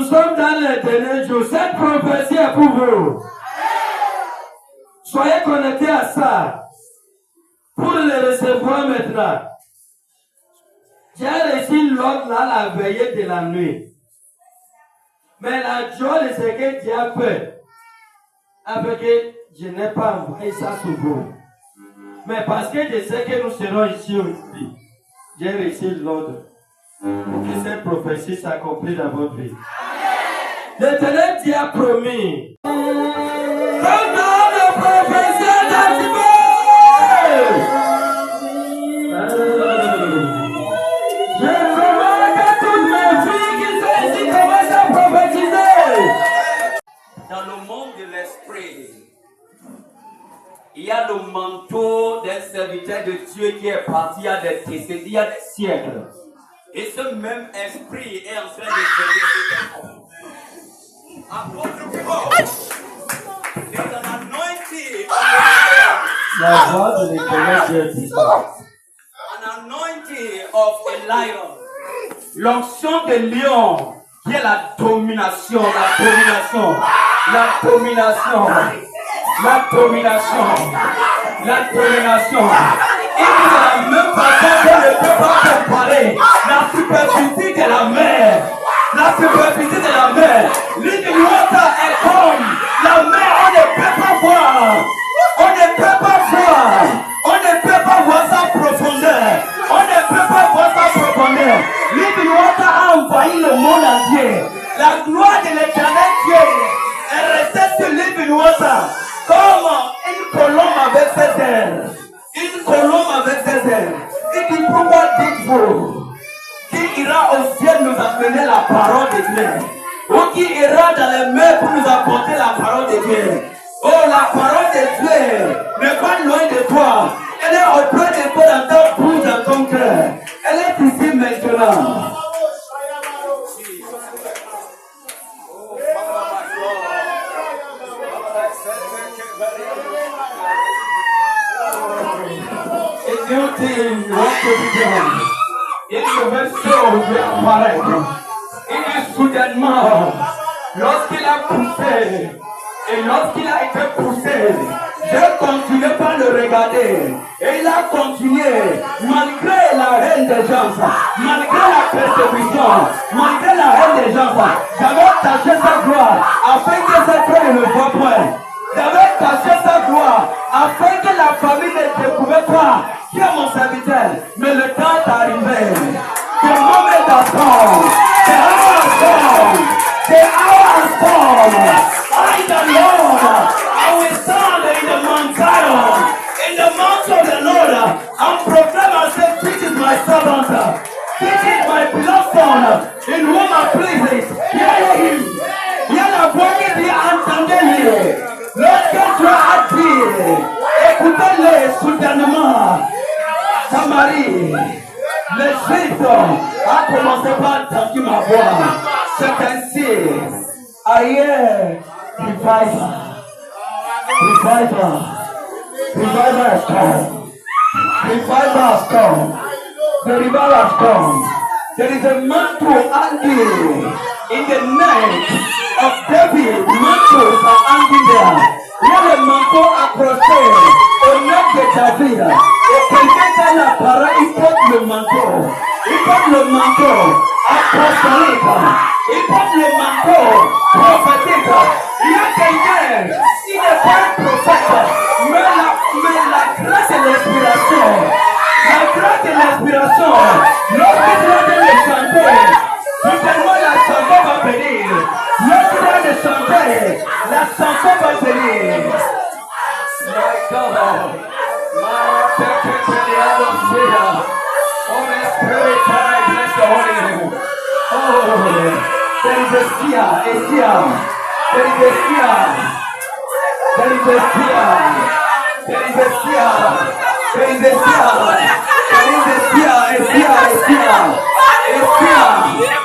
sommes dans les derniers jours. Cette prophétie est pour vous. Soyez connectés à ça pour le recevoir maintenant. J'ai reçu l'ordre là la veillée de la nuit. Mais la joie de ce que Dieu a fait, avec que je n'ai pas envoyé ça sur vous. Mais parce que je sais que nous serons ici aujourd'hui, j'ai reçu l'ordre pour que cette prophétie s'accomplisse dans votre vie. L'Éternel Dieu a promis. Quand la prophétie est activée, je veux que toutes mes filles qui sont ici commencent à prophétiser. Dans le monde de l'esprit, il y a le manteau d'un serviteur de Dieu qui est parti il y a des décennies, il y a des siècles. Et ce même esprit est en train de servir. Apôtre Paul, there's an anointing. La voix de l'Éternel Dieu. An anointing of a lion. L'onction de lion qui est la domination, la domination, la domination, la domination, la domination. Et de la même façon qu'on ne peut pas comparer la superficie de la mer. La superficie de la mer. Living water est comme la mer, on ne peut pas voir. On ne peut pas voir. On ne peut pas voir sa profondeur. On ne peut pas voir sa profondeur. Living water a envahi le monde entier. La gloire de l'Éternel Dieu est restée sur Living water comme une colombe avec ses ailes. Une colombe avec ses ailes. Il dit pourquoi dites-vous qui ira au ciel nous amener la parole de Dieu, ou qui ira dans les mers pour nous apporter la parole de Dieu. Oh, la parole de Dieu n'est pas loin de toi. Elle est auprès de toi dans ta bouche, dans ton cœur. Elle est ici maintenant. Et Dieu dit, une nouvelle chose va apparaître. Et soudainement, lorsqu'il a poussé, et lorsqu'il a été poussé, je continuais par le regarder. Et il a continué, malgré la haine des gens, malgré la persécution, malgré la haine des gens. J'avais caché sa gloire, afin que ses frères ne le voient point. J'avais caché sa gloire, afin que la famille ne découvre pas qui est mon serviteur. Mais le temps est arrivé. The moment has come. The hour has come. The hour has come. I, the Lord, I will stand in the Mount Zion, in the mount of the Lord, and proclaim and say, this is my servant. This is my beloved son, in whom I please. Hear him. Hear la voix qui dit, entendez-le. Lorsque tu as dit, écoutez-le soudainement. Samarie, l'Égypte a commencé par entendre ma voix. C'est ainsi. Ailleurs, revival. Revival. Revival has come. Revival has come. The revival has come. There is a mantle hanging in the neck of David. Mantles are hanging there. Il y a le manteau accroché au neck de David. Et quelqu'un dans la parole, il porte le manteau. Il porte le manteau apostolique. Il porte le manteau prophétique. Il y a quelqu'un, il n'est pas un prophète, mais la grâce et l'inspiration. La grâce et l'inspiration. Lorsqu'il doit le chanter, soudainement la chanson va venir. Lorsqu'il doit le chanter, la chanson va venir. My God. Holy Spirit, I bless the holy name. Oh, there is a fear, a fear. There is a fear. There is a fear. There is a fear. There is a fear. There is a fear. A fear. A fear. A fear.